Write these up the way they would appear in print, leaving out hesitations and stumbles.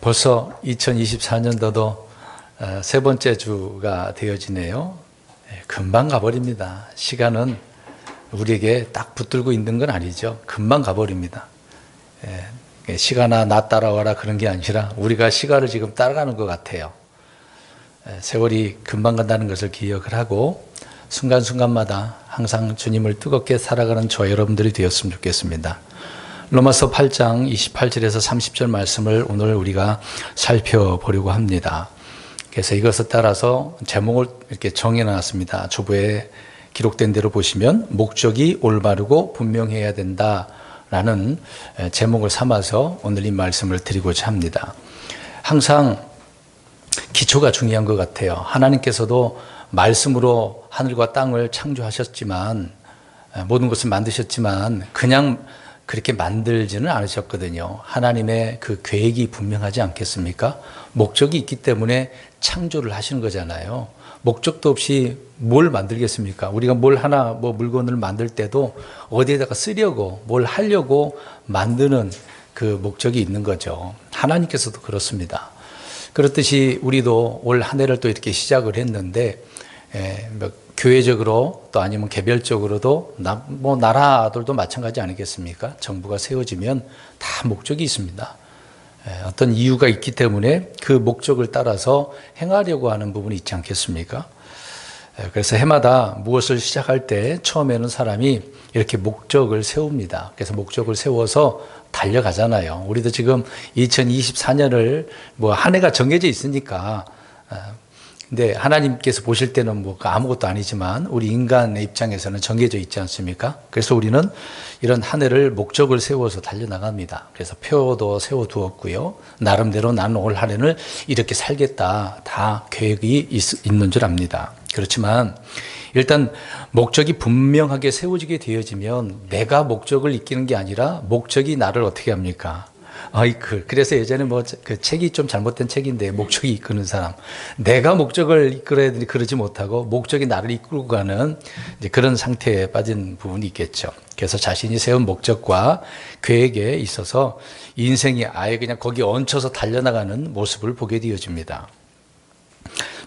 벌써 2024년도도 세 번째 주가 되어지네요. 금방 가버립니다. 시간은 우리에게 딱 붙들고 있는 건 아니죠. 금방 가버립니다. 시간아 나 따라와라 그런 게 아니라 우리가 시간을 지금 따라가는 것 같아요. 세월이 금방 간다는 것을 기억을 하고 순간순간마다 항상 주님을 뜨겁게 살아가는 저 여러분들이 되었으면 좋겠습니다. 로마서 8장 28절에서 30절 말씀을 오늘 우리가 살펴보려고 합니다. 그래서 이것에 따라서 제목을 이렇게 정해놨습니다. 주부에 기록된 대로 보시면 목적이 올바르고 분명해야 된다라는 제목을 삼아서 오늘 이 말씀을 드리고자 합니다. 항상 기초가 중요한 것 같아요. 하나님께서도 말씀으로 하늘과 땅을 창조하셨지만 모든 것을 만드셨지만 그냥 그렇게 만들지는 않으셨거든요. 하나님의 그 계획이 분명하지 않겠습니까? 목적이 있기 때문에 창조를 하시는 거잖아요. 목적도 없이 뭘 만들겠습니까? 우리가 뭘 하나 물건을 만들 때도 어디에다가 쓰려고 뭘 하려고 만드는 그 목적이 있는 거죠. 하나님께서도 그렇습니다. 그렇듯이 우리도 올 한 해를 또 이렇게 시작을 했는데 교회적으로 또 아니면 개별적으로도 나라들도 마찬가지 아니겠습니까? 정부가 세워지면 다 목적이 있습니다. 어떤 이유가 있기 때문에 그 목적을 따라서 행하려고 하는 부분이 있지 않겠습니까? 그래서 해마다 무엇을 시작할 때 처음에는 사람이 이렇게 목적을 세웁니다. 그래서 목적을 세워서 달려가잖아요. 우리도 지금 2024년을 한 해가 정해져 있으니까 근데 하나님께서 보실 때는 아무것도 아니지만 우리 인간의 입장에서는 정해져 있지 않습니까? 그래서 우리는 이런 한 해를 목적을 세워서 달려나갑니다. 그래서 표도 세워두었고요. 나름대로 나는 올 한 해를 이렇게 살겠다. 다 계획이 있는 줄 압니다. 그렇지만 일단 목적이 분명하게 세워지게 되어지면 내가 목적을 이끄는 게 아니라 목적이 나를 어떻게 합니까? 그래서 예전에 그 책이 좀 잘못된 책인데 목적이 이끄는 사람. 내가 목적을 이끌어야 되니 그러지 못하고 목적이 나를 이끌고 가는 이제 그런 상태에 빠진 부분이 있겠죠. 그래서 자신이 세운 목적과 계획에 있어서 인생이 아예 그냥 거기에 얹혀서 달려나가는 모습을 보게 되어집니다.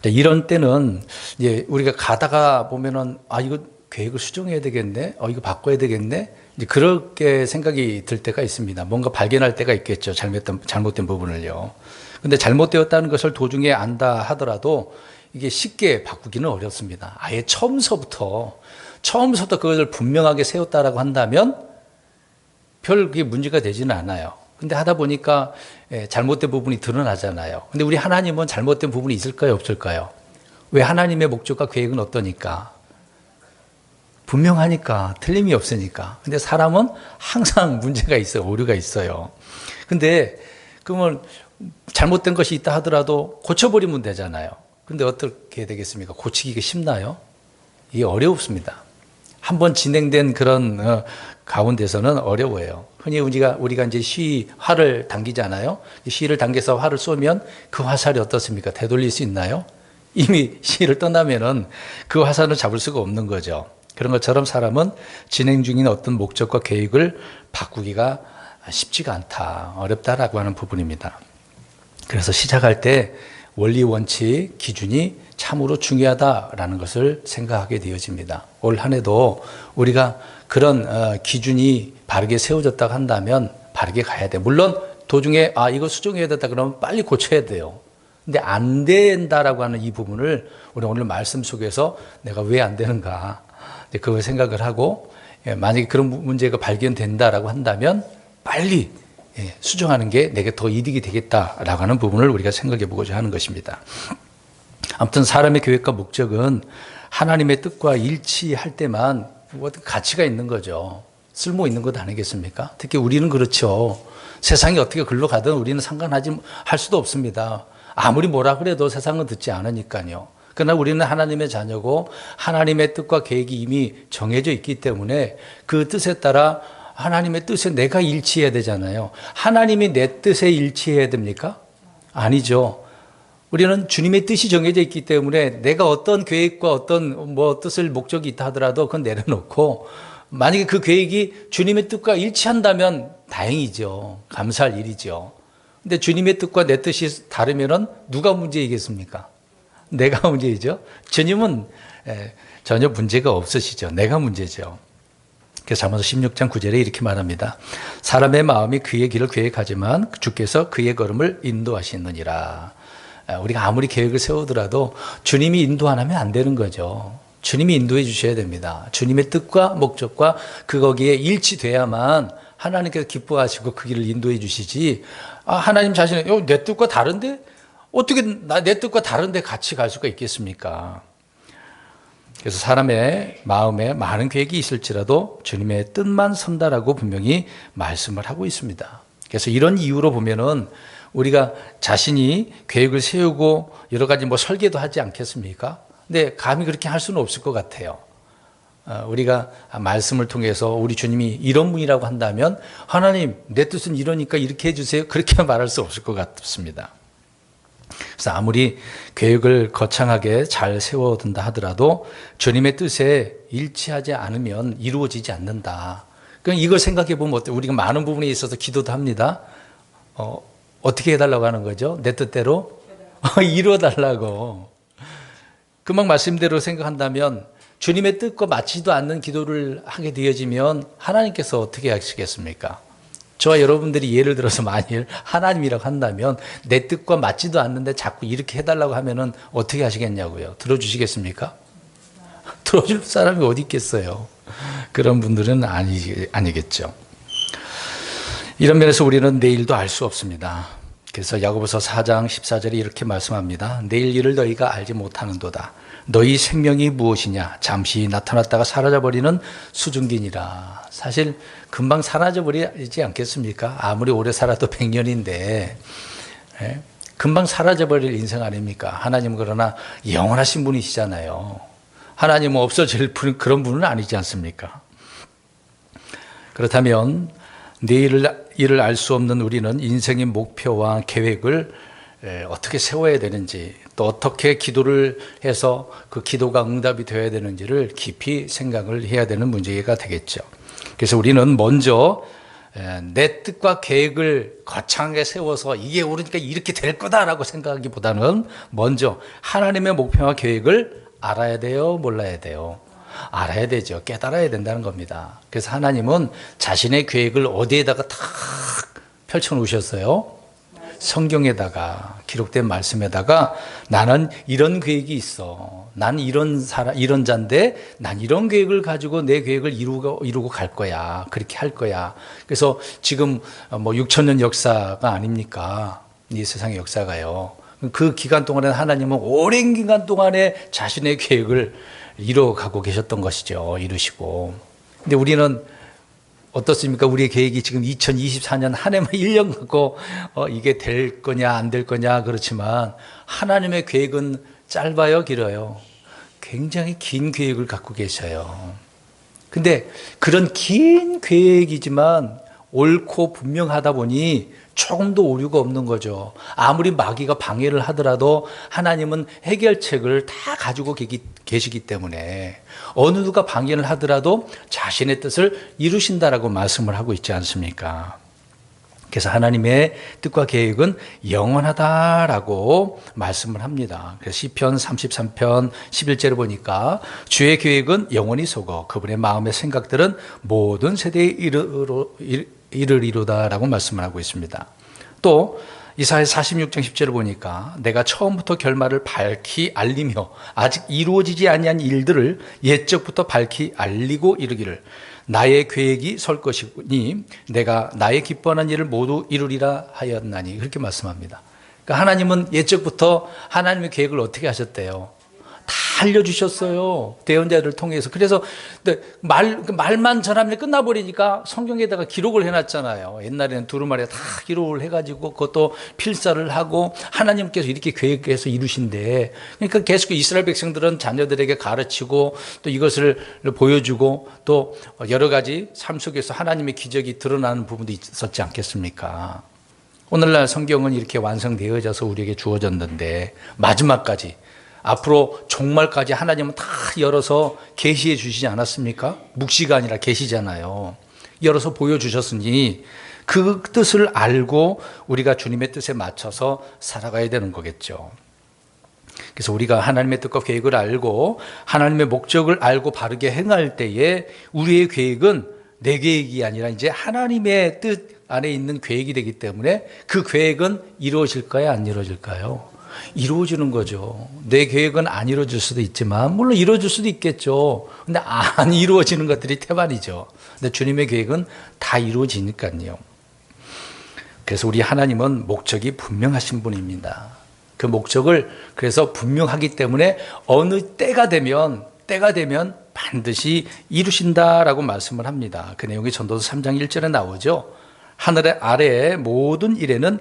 이런 때는 이제 우리가 가다가 보면은 이거 계획을 수정해야 되겠네. 이거 바꿔야 되겠네. 이제 그렇게 생각이 들 때가 있습니다. 뭔가 발견할 때가 있겠죠. 잘못된 부분을요. 근데 잘못되었다는 것을 도중에 안다 하더라도 이게 쉽게 바꾸기는 어렵습니다. 아예 처음서부터 그것을 분명하게 세웠다라고 한다면 별 그게 문제가 되지는 않아요. 근데 하다 보니까 잘못된 부분이 드러나잖아요. 근데 우리 하나님은 잘못된 부분이 있을까요? 없을까요? 왜? 하나님의 목적과 계획은 어떠니까? 분명하니까, 틀림이 없으니까. 근데 사람은 항상 문제가 있어요. 오류가 있어요. 근데 그러면 잘못된 것이 있다 하더라도 고쳐버리면 되잖아요. 근데 어떻게 되겠습니까? 고치기가 쉽나요? 이게 어렵습니다. 한번 진행된 그런 가운데서는 어려워요. 흔히 우리가 이제 활을 당기잖아요. 시를 당겨서 활을 쏘면 그 화살이 어떻습니까? 되돌릴 수 있나요? 이미 시를 떠나면은 그 화살을 잡을 수가 없는 거죠. 그런 것처럼 사람은 진행 중인 어떤 목적과 계획을 바꾸기가 쉽지가 않다, 어렵다라고 하는 부분입니다. 그래서 시작할 때 원리, 원칙, 기준이 참으로 중요하다라는 것을 생각하게 되어집니다. 올 한 해도 우리가 그런 기준이 바르게 세워졌다고 한다면 바르게 가야 돼요. 물론 도중에 이거 수정해야 된다 그러면 빨리 고쳐야 돼요. 근데 안 된다라고 하는 이 부분을 우리 오늘 말씀 속에서 내가 왜 안 되는가 그걸 생각을 하고 만약에 그런 문제가 발견된다라고 한다면 빨리 수정하는 게 내게 더 이득이 되겠다라고 하는 부분을 우리가 생각해 보고자 하는 것입니다. 아무튼 사람의 계획과 목적은 하나님의 뜻과 일치할 때만 가치가 있는 거죠. 쓸모 있는 것 아니겠습니까? 특히 우리는 그렇죠. 세상이 어떻게 흘러가든 우리는 할 수도 없습니다. 아무리 뭐라 그래도 세상은 듣지 않으니까요. 그러나 우리는 하나님의 자녀고 하나님의 뜻과 계획이 이미 정해져 있기 때문에 그 뜻에 따라 하나님의 뜻에 내가 일치해야 되잖아요. 하나님이 내 뜻에 일치해야 됩니까? 아니죠. 우리는 주님의 뜻이 정해져 있기 때문에 내가 어떤 계획과 어떤 뜻을 목적이 있다 하더라도 그건 내려놓고 만약에 그 계획이 주님의 뜻과 일치한다면 다행이죠. 감사할 일이죠. 근데 주님의 뜻과 내 뜻이 다르면은 누가 문제이겠습니까? 내가 문제이죠. 주님은 전혀 문제가 없으시죠. 내가 문제죠. 그래서 잠언서 16장 9절에 이렇게 말합니다. 사람의 마음이 그의 길을 계획하지만 주께서 그의 걸음을 인도하시느니라. 우리가 아무리 계획을 세우더라도 주님이 인도 안 하면 안 되는 거죠. 주님이 인도해 주셔야 됩니다. 주님의 뜻과 목적과 거기에 일치돼야만 하나님께서 기뻐하시고 그 길을 인도해 주시지, 하나님 자신은 내 뜻과 다른데 어떻게 내 뜻과 다른데 같이 갈 수가 있겠습니까? 그래서 사람의 마음에 많은 계획이 있을지라도 주님의 뜻만 선다라고 분명히 말씀을 하고 있습니다. 그래서 이런 이유로 보면은 우리가 자신이 계획을 세우고 여러 가지 설계도 하지 않겠습니까? 근데 감히 그렇게 할 수는 없을 것 같아요. 우리가 말씀을 통해서 우리 주님이 이런 분이라고 한다면 하나님 내 뜻은 이러니까 이렇게 해주세요, 그렇게 말할 수 없을 것 같습니다. 그래서 아무리 계획을 거창하게 잘 세워둔다 하더라도 주님의 뜻에 일치하지 않으면 이루어지지 않는다. 그럼 이걸 생각해 보면 어때요? 우리가 많은 부분에 있어서 기도도 합니다. 어떻게 해달라고 하는 거죠? 내 뜻대로 이루어달라고. 금방 말씀대로 생각한다면 주님의 뜻과 맞지도 않는 기도를 하게 되어지면 하나님께서 어떻게 하시겠습니까? 저와 여러분들이 예를 들어서 만일 하나님이라고 한다면 내 뜻과 맞지도 않는데 자꾸 이렇게 해달라고 하면은 어떻게 하시겠냐고요? 들어주시겠습니까? 들어줄 사람이 어디 있겠어요? 그런 분들은 아니겠죠. 이런 면에서 우리는 내일도 알 수 없습니다. 그래서 야고보서 4장 14절에 이렇게 말씀합니다. 내일 일을 너희가 알지 못하는도다. 너희 생명이 무엇이냐? 잠시 나타났다가 사라져버리는 수증기니라. 사실 금방 사라져버리지 않겠습니까? 아무리 오래 살아도 100년인데 금방 사라져버릴 인생 아닙니까? 하나님은 그러나 영원하신 분이시잖아요. 하나님은 없어질 그런 분은 아니지 않습니까? 그렇다면 내일을 알 수 없는 우리는 인생의 목표와 계획을 어떻게 세워야 되는지, 또 어떻게 기도를 해서 그 기도가 응답이 되어야 되는지를 깊이 생각을 해야 되는 문제가 되겠죠. 그래서 우리는 먼저 내 뜻과 계획을 거창하게 세워서 이게 옳으니까 이렇게 될 거다라고 생각하기보다는 먼저 하나님의 목표와 계획을 알아야 돼요, 몰라야 돼요? 알아야 되죠. 깨달아야 된다는 겁니다. 그래서 하나님은 자신의 계획을 어디에다가 탁 펼쳐 놓으셨어요? 성경에다가, 기록된 말씀에다가 나는 이런 계획이 있어. 난 이런 자인데 난 이런 계획을 가지고 내 계획을 이루고 갈 거야. 그렇게 할 거야. 그래서 지금 6,000년 역사가 아닙니까? 이 세상의 역사가요. 그 기간 동안에 하나님은 오랜 기간 동안에 자신의 계획을 이루어가고 계셨던 것이죠. 이루시고. 근데 우리는 어떻습니까? 우리의 계획이 지금 2024년 한 해만 1년 갖고 이게 될 거냐 안 될 거냐 그렇지만 하나님의 계획은 짧아요, 길어요? 굉장히 긴 계획을 갖고 계셔요. 근데 그런 긴 계획이지만 옳고 분명하다 보니 조금도 오류가 없는 거죠. 아무리 마귀가 방해를 하더라도 하나님은 해결책을 다 가지고 계시기 때문에 어느 누가 방해를 하더라도 자신의 뜻을 이루신다라고 말씀을 하고 있지 않습니까? 그래서 하나님의 뜻과 계획은 영원하다라고 말씀을 합니다. 그래서 시편 33편 11절을 보니까 주의 계획은 영원히 서고 그분의 마음의 생각들은 모든 세대에 이르리로다라고 말씀을 하고 있습니다. 또 이사야 46장 10절을 보니까 내가 처음부터 결말을 밝히 알리며 아직 이루어지지 아니한 일들을 옛적부터 밝히 알리고 이르기를 나의 계획이 설 것이니 내가 나의 기뻐하는 일을 모두 이루리라 하였나니, 그렇게 말씀합니다. 그러니까 하나님은 옛적부터 하나님의 계획을 어떻게 하셨대요? 다 알려주셨어요. 대언자를 통해서. 그래서 말만 전하면 끝나버리니까 성경에다가 기록을 해놨잖아요. 옛날에는 두루마리에 다 기록을 해가지고 그것도 필사를 하고 하나님께서 이렇게 계획해서 이루신데, 그러니까 계속 이스라엘 백성들은 자녀들에게 가르치고 또 이것을 보여주고 또 여러 가지 삶 속에서 하나님의 기적이 드러나는 부분도 있었지 않겠습니까? 오늘날 성경은 이렇게 완성되어져서 우리에게 주어졌는데 마지막까지, 앞으로 종말까지 하나님은 다 열어서 계시해 주시지 않았습니까? 묵시가 아니라 계시잖아요. 열어서 보여주셨으니 그 뜻을 알고 우리가 주님의 뜻에 맞춰서 살아가야 되는 거겠죠. 그래서 우리가 하나님의 뜻과 계획을 알고 하나님의 목적을 알고 바르게 행할 때에 우리의 계획은 내 계획이 아니라 이제 하나님의 뜻 안에 있는 계획이 되기 때문에 그 계획은 이루어질까요? 안 이루어질까요? 이루어지는 거죠. 내 계획은 안 이루어질 수도 있지만 물론 이루어질 수도 있겠죠. 근데 안 이루어지는 것들이 태반이죠. 근데 주님의 계획은 다 이루어지니까요. 그래서 우리 하나님은 목적이 분명하신 분입니다. 그 목적을 그래서 분명하기 때문에 어느 때가 되면 반드시 이루신다라고 말씀을 합니다. 그 내용이 전도서 3장 1절에 나오죠. 하늘 아래의 모든 일에는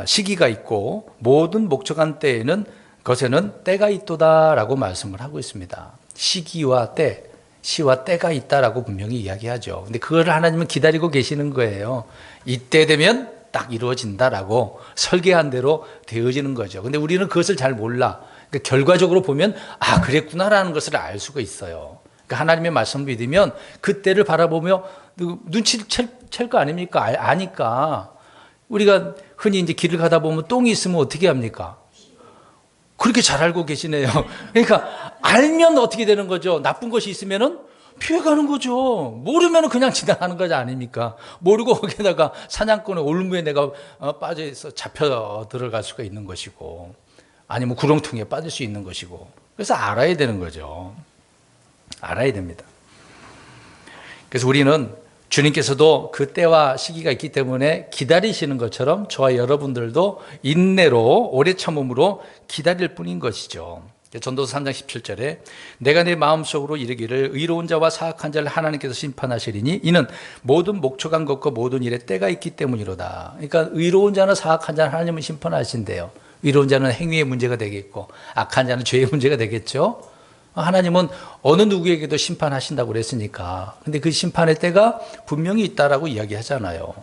시기가 있고 모든 목적한 때에는 것에는 때가 있도다라고 말씀을 하고 있습니다. 시기와 때, 시와 때가 있다라고 분명히 이야기하죠. 근데 그걸 하나님은 기다리고 계시는 거예요. 이때 되면 딱 이루어진다라고 설계한 대로 되어지는 거죠. 근데 우리는 그것을 잘 몰라. 그러니까 결과적으로 보면 그랬구나라는 것을 알 수가 있어요. 그러니까 하나님의 말씀을 믿으면 그때를 바라보며 눈치를 챌 거 아닙니까? 아니까. 우리가 흔히 이제 길을 가다 보면 똥이 있으면 어떻게 합니까? 그렇게 잘 알고 계시네요. 그러니까 알면 어떻게 되는 거죠? 나쁜 것이 있으면은 피해가는 거죠. 모르면 그냥 지나가는 거지 아닙니까? 모르고 거기다가 사냥꾼의 올무에 내가 빠져서 잡혀 들어갈 수가 있는 것이고 아니면 구렁텅이에 빠질 수 있는 것이고 그래서 알아야 되는 거죠. 알아야 됩니다. 그래서 우리는 주님께서도 그 때와 시기가 있기 때문에 기다리시는 것처럼 저와 여러분들도 인내로 오래 참음으로 기다릴 뿐인 것이죠. 전도서 3장 17절에 내가 내 마음속으로 이르기를 의로운 자와 사악한 자를 하나님께서 심판하시리니 이는 모든 목적한 것과 모든 일에 때가 있기 때문이로다. 그러니까 의로운 자나 사악한 자는 하나님은 심판하신대요. 의로운 자는 행위의 문제가 되겠고 악한 자는 죄의 문제가 되겠죠. 하나님은 어느 누구에게도 심판하신다고 그랬으니까. 근데 그 심판의 때가 분명히 있다라고 이야기하잖아요.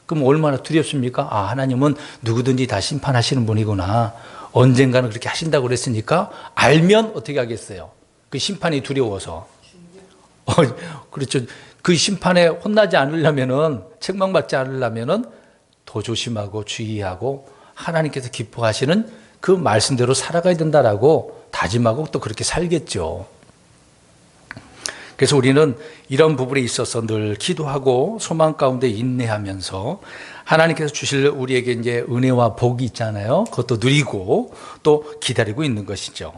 그럼 얼마나 두렵습니까? 하나님은 누구든지 다 심판하시는 분이구나. 언젠가는 그렇게 하신다고 그랬으니까 알면 어떻게 하겠어요? 그 심판이 두려워서. 그렇죠. 그 심판에 혼나지 않으려면은, 책망받지 않으려면은 더 조심하고 주의하고 하나님께서 기뻐하시는 그 말씀대로 살아가야 된다라고 다짐하고 또 그렇게 살겠죠. 그래서 우리는 이런 부분에 있어서 늘 기도하고 소망 가운데 인내하면서 하나님께서 주실 우리에게 이제 은혜와 복이 있잖아요. 그것도 누리고 또 기다리고 있는 것이죠.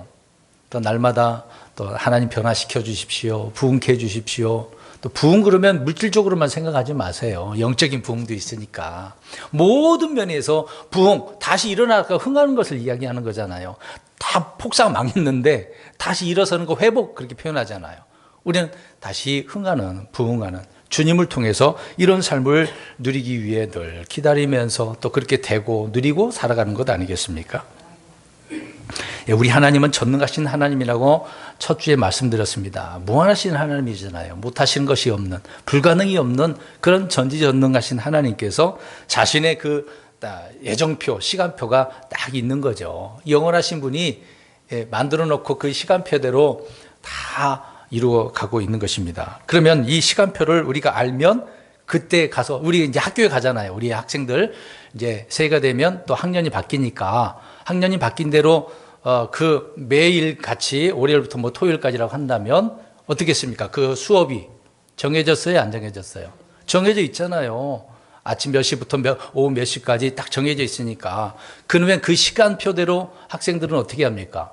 또 날마다 또 하나님 변화시켜 주십시오. 부흥케 해 주십시오. 또 부흥 그러면 물질적으로만 생각하지 마세요. 영적인 부흥도 있으니까. 모든 면에서 부흥, 다시 일어나서 흥하는 것을 이야기하는 거잖아요. 다 폭삭 망했는데 다시 일어서는 거 회복 그렇게 표현하잖아요. 우리는 다시 흥하는, 부흥하는 주님을 통해서 이런 삶을 누리기 위해 늘 기다리면서 또 그렇게 되고 누리고 살아가는 것 아니겠습니까? 우리 하나님은 전능하신 하나님이라고 첫 주에 말씀드렸습니다. 무한하신 하나님이잖아요. 못하시는 것이 없는, 불가능이 없는 그런 전지전능하신 하나님께서 자신의 그 예정표, 시간표가 딱 있는 거죠. 영원하신 분이 만들어 놓고 그 시간표대로 다 이루어 가고 있는 것입니다. 그러면 이 시간표를 우리가 알면 그때 가서 우리 이제 학교에 가잖아요. 우리 학생들 이제 새해가 되면 또 학년이 바뀌니까 학년이 바뀐 대로 그 매일 같이 월요일부터 뭐 토요일까지라고 한다면 어떻겠습니까? 그 수업이 정해졌어요? 안 정해졌어요? 정해져 있잖아요. 아침 몇 시부터 오후 몇 시까지 딱 정해져 있으니까. 그러면 그 시간표대로 학생들은 어떻게 합니까?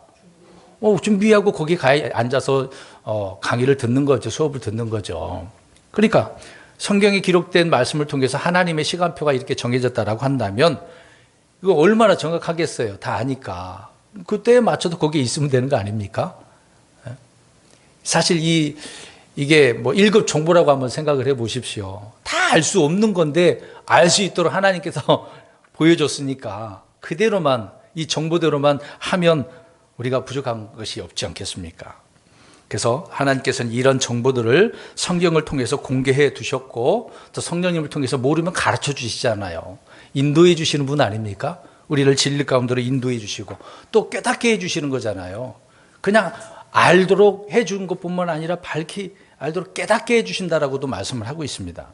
준비하고 거기 앉아서 강의를 듣는 거죠. 수업을 듣는 거죠. 그러니까 성경에 기록된 말씀을 통해서 하나님의 시간표가 이렇게 정해졌다라고 한다면 이거 얼마나 정확하겠어요. 다 아니까. 그때에 맞춰도 거기에 있으면 되는 거 아닙니까? 사실 이게 뭐 1급 정보라고 한번 생각을 해 보십시오. 다 알 수 없는 건데 알 수 있도록 하나님께서 보여줬으니까 그대로만 이 정보대로만 하면 우리가 부족한 것이 없지 않겠습니까? 그래서 하나님께서는 이런 정보들을 성경을 통해서 공개해 두셨고 또 성령님을 통해서 모르면 가르쳐 주시잖아요. 인도해 주시는 분 아닙니까? 우리를 진리 가운데로 인도해 주시고 또 깨닫게 해 주시는 거잖아요. 그냥 알도록 해 주는 것뿐만 아니라 밝히 알도록 깨닫게 해 주신다라고도 말씀을 하고 있습니다.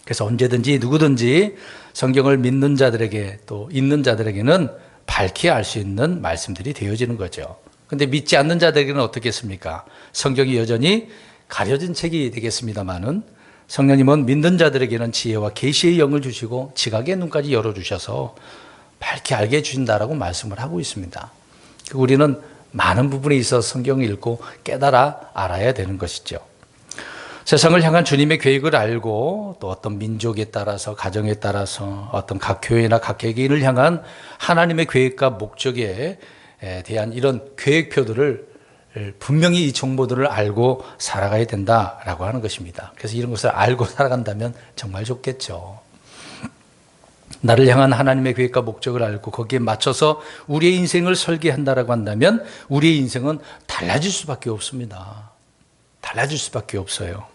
그래서 언제든지 누구든지 성경을 믿는 자들에게 또 읽는 자들에게는 밝히 알 수 있는 말씀들이 되어지는 거죠. 근데 믿지 않는 자들에게는 어떻겠습니까? 성경이 여전히 가려진 책이 되겠습니다마는 성령님은 믿는 자들에게는 지혜와 계시의 영을 주시고 지각의 눈까지 열어주셔서 밝게 알게 해주신다라고 말씀을 하고 있습니다. 우리는 많은 부분에 있어서 성경을 읽고 깨달아 알아야 되는 것이죠. 세상을 향한 주님의 계획을 알고 또 어떤 민족에 따라서 가정에 따라서 어떤 각 교회나 각 개개인을 향한 하나님의 계획과 목적에 대한 이런 계획표들을 분명히 이 정보들을 알고 살아가야 된다라고 하는 것입니다. 그래서 이런 것을 알고 살아간다면 정말 좋겠죠. 나를 향한 하나님의 계획과 목적을 알고 거기에 맞춰서 우리의 인생을 설계한다라고 한다면 우리의 인생은 달라질 수밖에 없습니다. 달라질 수밖에 없어요.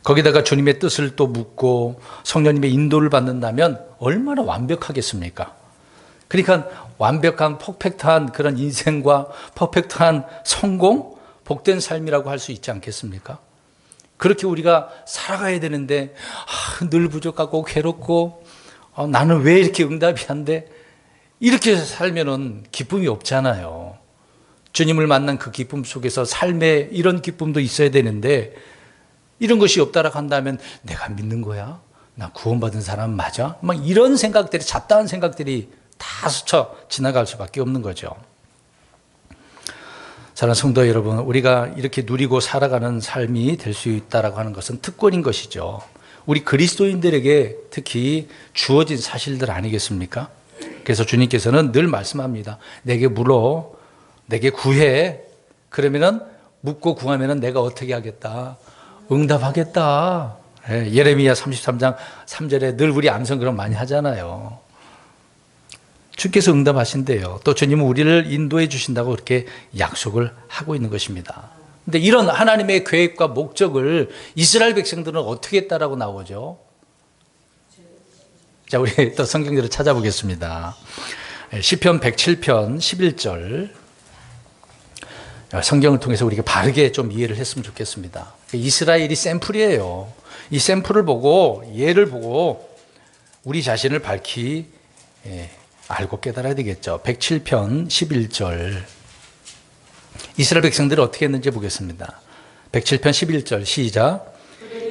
거기다가 주님의 뜻을 또 묻고 성령님의 인도를 받는다면 얼마나 완벽하겠습니까? 그러니까 완벽한 퍼펙트한 그런 인생과 퍼펙트한 성공, 복된 삶이라고 할 수 있지 않겠습니까? 그렇게 우리가 살아가야 되는데 늘 부족하고 괴롭고 나는 왜 이렇게 응답이 안 돼? 이렇게 살면은 기쁨이 없잖아요. 주님을 만난 그 기쁨 속에서 삶에 이런 기쁨도 있어야 되는데 이런 것이 없다라고 한다면 내가 믿는 거야? 나 구원받은 사람 맞아? 막 이런 생각들이, 잡다한 생각들이 다 스쳐 지나갈 수밖에 없는 거죠. 사랑하는 성도 여러분, 우리가 이렇게 누리고 살아가는 삶이 될 수 있다라고 하는 것은 특권인 것이죠. 우리 그리스도인들에게 특히 주어진 사실들 아니겠습니까? 그래서 주님께서는 늘 말씀합니다. 내게 물어, 내게 구해. 그러면은 묻고 구하면은 내가 어떻게 하겠다? 응답하겠다. 예레미야 33장 3절에 늘 우리 암송 그런 많이 하잖아요. 주께서 응답하신대요. 또 주님은 우리를 인도해 주신다고 그렇게 약속을 하고 있는 것입니다. 근데 이런 하나님의 계획과 목적을 이스라엘 백성들은 어떻게 했다라고 나오죠? 자, 우리 또 성경들을 찾아보겠습니다. 시편 107편 11절. 성경을 통해서 우리가 바르게 좀 이해를 했으면 좋겠습니다. 이스라엘이 샘플이에요. 이 샘플을 보고, 예를 보고 우리 자신을 밝히 알고 깨달아야 되겠죠. 107편 11절. 이스라엘 백성들이 어떻게 했는지 보겠습니다. 107편 11절 시작.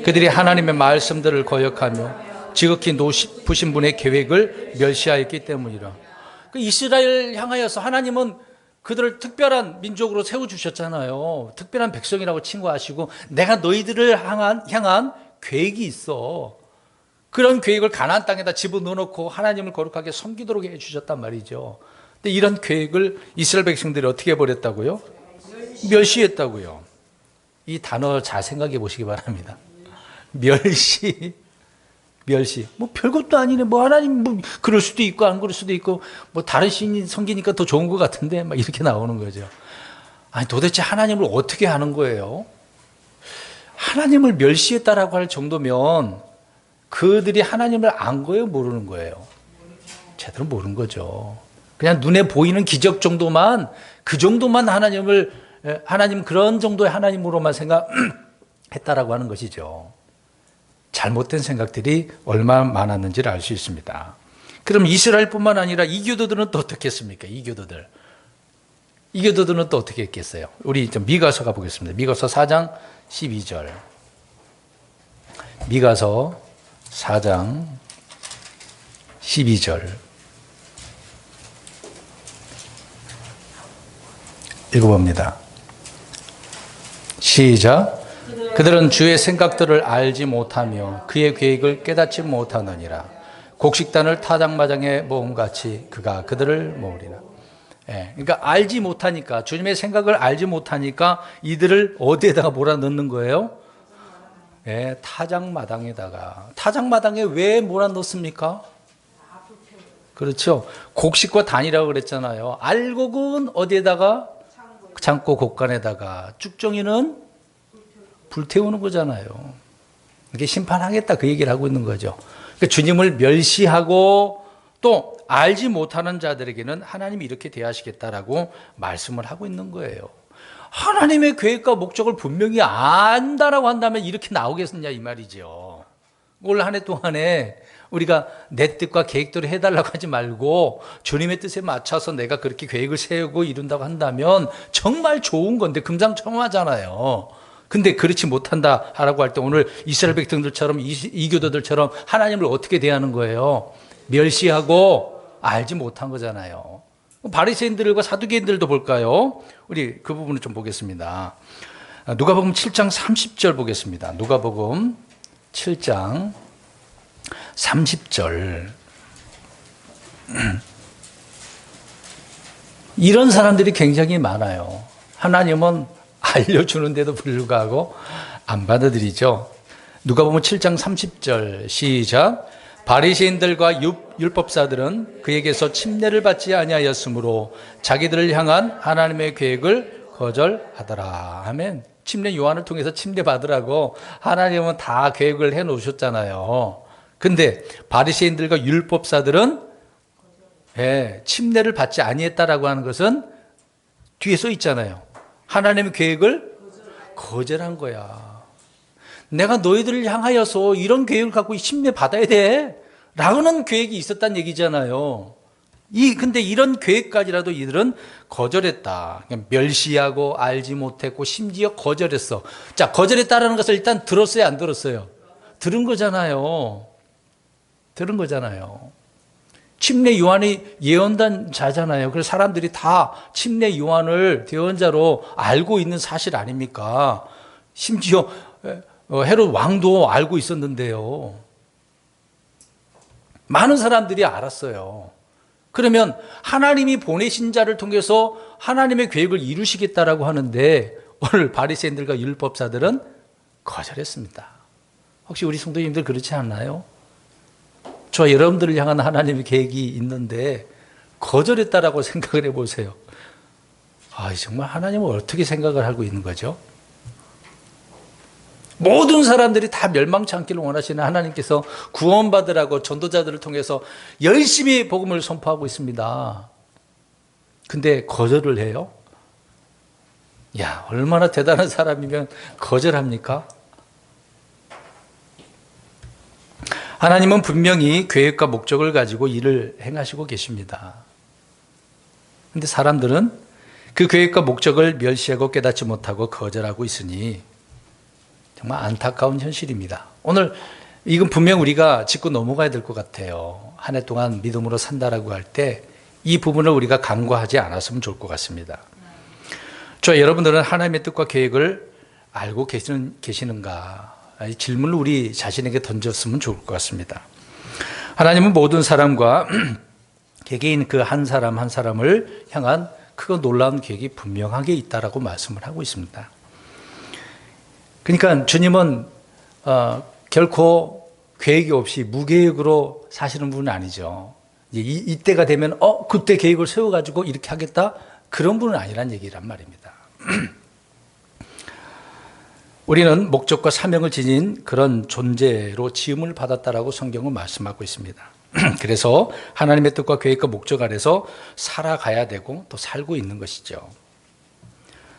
그들이 하나님의 말씀들을 거역하며 지극히 높으신 분의 계획을 멸시하였기 때문이라. 이스라엘 향하여서 하나님은 그들을 특별한 민족으로 세워주셨잖아요. 특별한 백성이라고 칭호하시고 내가 너희들을 향한 계획이 있어. 그런 계획을 가나안 땅에다 집어넣어놓고 하나님을 거룩하게 섬기도록 해주셨단 말이죠. 근데 이런 계획을 이스라엘 백성들이 어떻게 해버렸다고요? 멸시했다고요. 이 단어 잘 생각해 보시기 바랍니다. 멸시. 뭐 별것도 아니네. 뭐 하나님 뭐 그럴 수도 있고 안 그럴 수도 있고 뭐 다른 신이 섬기니까 더 좋은 것 같은데 막 이렇게 나오는 거죠. 아니 도대체 하나님을 어떻게 하는 거예요? 하나님을 멸시했다라고 할 정도면 그들이 하나님을 안 거예요, 모르는 거예요? 제대로 모르는 거죠. 그냥 눈에 보이는 기적 정도만, 그 정도만 하나님 그런 정도의 하나님으로만 생각했다라고 하는 것이죠. 잘못된 생각들이 얼마나 많았는지를 알 수 있습니다. 그럼 이스라엘뿐만 아니라 이교도들은 또 어떻게 했습니까? 이교도들은 또 어떻게 했겠어요? 우리 좀 미가서 가보겠습니다. 미가서 4장 12절. 미가서 4장 12절. 읽어봅니다. 시작. 그들은 주의 생각들을 알지 못하며 그의 계획을 깨닫지 못하느니라. 곡식단을 타작마당에 모음같이 그가 그들을 모으리라. 그러니까 알지 못하니까, 주님의 생각을 알지 못하니까 이들을 어디에다가 몰아넣는 거예요? 타작마당에다가. 타작마당에 왜 몰아넣습니까? 그렇죠. 곡식과 단이라고 그랬잖아요. 알곡은 어디에다가? 창고 곡간에다가. 쭉정이는 불태우는 거잖아요. 이게 심판하겠다 그 얘기를 하고 있는 거죠. 그러니까 주님을 멸시하고 또 알지 못하는 자들에게는 하나님이 이렇게 대하시겠다라고 말씀을 하고 있는 거예요. 하나님의 계획과 목적을 분명히 안다라고 한다면 이렇게 나오겠느냐 이 말이죠. 올 한 해 동안에 우리가 내 뜻과 계획대로 해달라고 하지 말고 주님의 뜻에 맞춰서 내가 그렇게 계획을 세우고 이룬다고 한다면 정말 좋은 건데 금상첨화잖아요. 근데 그렇지 못한다라고 할 때 오늘 이스라엘 백성들처럼 이교도들처럼 하나님을 어떻게 대하는 거예요? 멸시하고 알지 못한 거잖아요. 바리새인들과 사두개인들도 볼까요? 우리 그 부분을 좀 보겠습니다. 누가복음 7장 30절 보겠습니다. 누가복음 7장 30절. 이런 사람들이 굉장히 많아요. 하나님은 알려주는데도 불구하고 안 받아들이죠. 누가복음 7장 30절 시작. 바리새인들과 율법사들은 그에게서 침례를 받지 아니하였으므로 자기들을 향한 하나님의 계획을 거절하더라. 아멘. 침례 요한을 통해서 침례 받으라고 하나님은 다 계획을 해 놓으셨잖아요. 근데 바리새인들과 율법사들은 침례를 받지 아니했다라고 하는 것은 뒤에 써 있잖아요. 하나님의 계획을 거절한 거야. 내가 너희들을 향하여서 이런 계획을 갖고 침례 받아야 돼 라고는 계획이 있었다는 얘기잖아요. 근데 이런 계획까지라도 이들은 거절했다. 그냥 멸시하고 알지 못했고 심지어 거절했어. 자, 거절했다라는 것을 일단 들었어요, 안 들었어요? 들은 거잖아요. 들은 거잖아요. 침례 요한이 예언단 자잖아요. 그래서 사람들이 다 침례 요한을 대언자로 알고 있는 사실 아닙니까? 심지어 헤롯 왕도 알고 있었는데요. 많은 사람들이 알았어요. 그러면 하나님이 보내신 자를 통해서 하나님의 계획을 이루시겠다라고 하는데 오늘 바리새인들과 율법사들은 거절했습니다. 혹시 우리 성도님들 그렇지 않나요? 저 여러분들을 향한 하나님의 계획이 있는데 거절했다라고 생각을 해보세요. 정말 하나님은 어떻게 생각을 하고 있는 거죠? 모든 사람들이 다 멸망치 않기를 원하시는 하나님께서 구원받으라고 전도자들을 통해서 열심히 복음을 선포하고 있습니다. 근데 거절을 해요? 얼마나 대단한 사람이면 거절합니까? 하나님은 분명히 계획과 목적을 가지고 일을 행하시고 계십니다. 근데 사람들은 그 계획과 목적을 멸시하고 깨닫지 못하고 거절하고 있으니 정말 안타까운 현실입니다. 오늘 이건 분명 우리가 짚고 넘어가야 될 것 같아요. 한 해 동안 믿음으로 산다라고 할 때 이 부분을 우리가 간과하지 않았으면 좋을 것 같습니다. 여러분들은 하나님의 뜻과 계획을 알고 계시는가? 이 질문을 우리 자신에게 던졌으면 좋을 것 같습니다. 하나님은 모든 사람과 개개인 그 한 사람 한 사람을 향한 크고 놀라운 계획이 분명하게 있다라고 말씀을 하고 있습니다. 그러니까 주님은 결코 계획이 없이 무계획으로 사시는 분은 아니죠. 이때가 되면 그때 계획을 세워가지고 이렇게 하겠다? 그런 분은 아니란 얘기란 말입니다. 우리는 목적과 사명을 지닌 그런 존재로 지음을 받았다라고 성경은 말씀하고 있습니다. 그래서 하나님의 뜻과 계획과 목적 아래서 살아가야 되고 또 살고 있는 것이죠.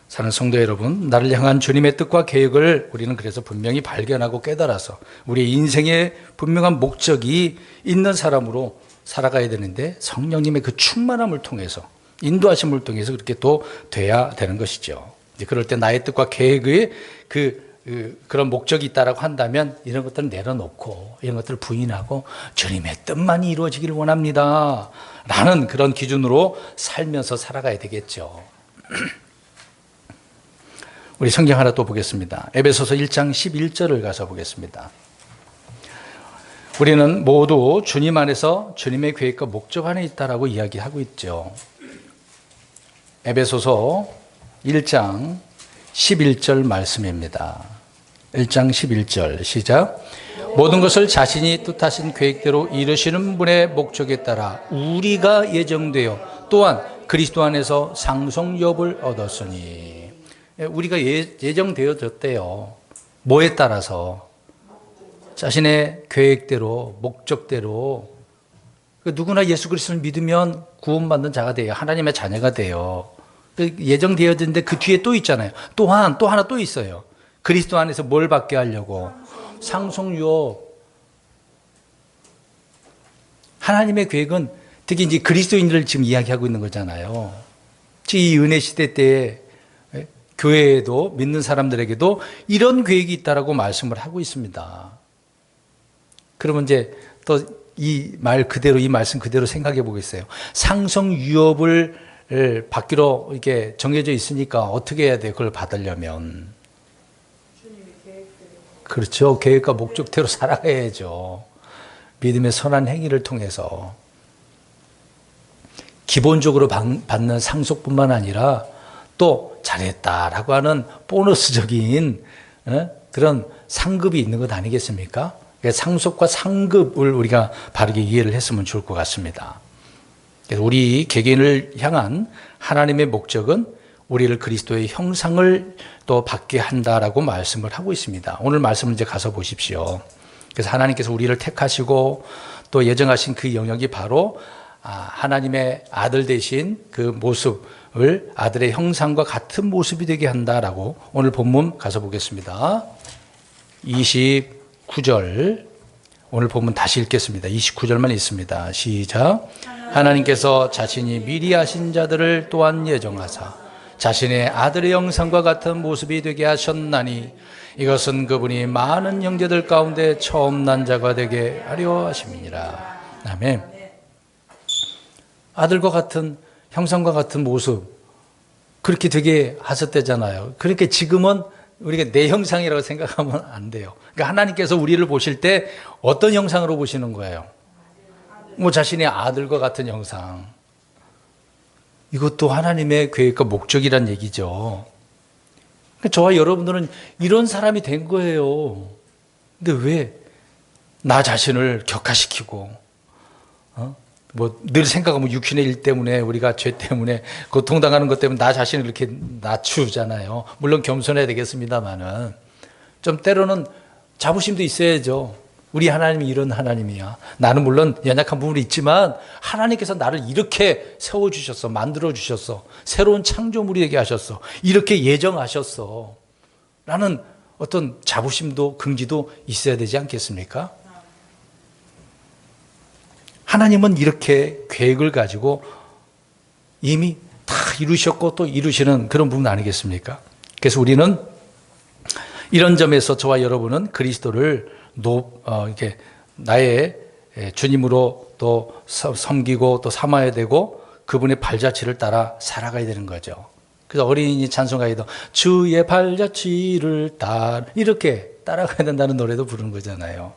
사랑하는 성도 여러분, 나를 향한 주님의 뜻과 계획을 우리는 그래서 분명히 발견하고 깨달아서 우리의 인생에 분명한 목적이 있는 사람으로 살아가야 되는데 성령님의 그 충만함을 통해서 인도하심을 통해서 그렇게 또 돼야 되는 것이죠. 그럴 때 나의 뜻과 계획의 그런 목적이 있다라고 한다면 이런 것들을 내려놓고 이런 것들을 부인하고 주님의 뜻만이 이루어지기를 원합니다 라는 그런 기준으로 살면서 살아가야 되겠죠. 우리 성경 하나 또 보겠습니다. 에베소서 1장 11절을 가서 보겠습니다. 우리는 모두 주님 안에서 주님의 계획과 목적 안에 있다라고 이야기하고 있죠. 에베소서 1장 11절 말씀입니다. 1장 11절 시작. 모든 것을 자신이 뜻하신 계획대로 이루시는 분의 목적에 따라 우리가 예정되어 또한 그리스도 안에서 상속력을 얻었으니. 우리가 예정되어졌대요. 뭐에 따라서? 자신의 계획대로, 목적대로. 누구나 예수 그리스도를 믿으면 구원받는 자가 돼요. 하나님의 자녀가 돼요. 예정되어졌는데 그 뒤에 또 있잖아요. 또 하나 또 있어요. 그리스도 안에서 뭘 받게 하려고? 상속력. 하나님의 계획은 특히 이제 그리스도인들을 지금 이야기하고 있는 거잖아요. 이 은혜 시대 때에 교회에도 믿는 사람들에게도 이런 계획이 있다라고 말씀을 하고 있습니다. 그러면 이제 또 이 말씀 그대로 생각해 보겠어요. 상속 유업을 받기로 이렇게 정해져 있으니까 어떻게 해야 돼? 그걸 받으려면. 그렇죠. 계획과 목적대로 살아가야죠. 믿음의 선한 행위를 통해서. 기본적으로 받는 상속뿐만 아니라 또 잘했다라고 하는 보너스적인 그런 상급이 있는 것 아니겠습니까? 상속과 상급을 우리가 바르게 이해를 했으면 좋을 것 같습니다. 그래서 우리 개개인을 향한 하나님의 목적은 우리를 그리스도의 형상을 또 받게 한다라고 말씀을 하고 있습니다. 오늘 말씀을 이제 가서 보십시오. 그래서 하나님께서 우리를 택하시고 또 예정하신 그 영역이 바로 하나님의 아들 되신 그 모습을 아들의 형상과 같은 모습이 되게 한다라고 오늘 본문 가서 보겠습니다. 29절 오늘 본문 다시 읽겠습니다. 29절만 있습니다. 시작. 하나님께서 자신이 미리 하신 자들을 또한 예정하사 자신의 아들의 형상과 같은 모습이 되게 하셨나니 이것은 그분이 많은 형제들 가운데 처음 난 자가 되게 하려 하심이니라. 아멘. 아들과 같은 형상과 같은 모습 그렇게 되게 하셨대잖아요. 그렇게 지금은 우리가 내 형상이라고 생각하면 안 돼요. 그러니까 하나님께서 우리를 보실 때 어떤 형상으로 보시는 거예요? 뭐 자신의 아들과 같은 형상. 이것도 하나님의 계획과 목적이란 얘기죠. 그러니까 저와 여러분들은 이런 사람이 된 거예요. 근데 왜 나 자신을 격하시키고 뭐 늘 생각하면 육신의 일 때문에 우리가 죄 때문에 고통당하는 것 때문에 나 자신을 이렇게 낮추잖아요. 물론 겸손해야 되겠습니다만은 좀 때로는 자부심도 있어야죠. 우리 하나님이 이런 하나님이야. 나는 물론 연약한 부분이 있지만 하나님께서 나를 이렇게 세워주셨어. 만들어주셨어. 새로운 창조물이 되게 하셨어. 이렇게 예정하셨어. 라는 어떤 자부심도 긍지도 있어야 되지 않겠습니까? 하나님은 이렇게 계획을 가지고 이미 다 이루셨고 또 이루시는 그런 부분 아니겠습니까? 그래서 우리는 이런 점에서 저와 여러분은 그리스도를 이렇게 나의 주님으로 또 섬기고 또 삼아야 되고 그분의 발자취를 따라 살아가야 되는 거죠. 그래서 어린이 찬송가에도 주의 발자취를 이렇게 따라가야 된다는 노래도 부르는 거잖아요.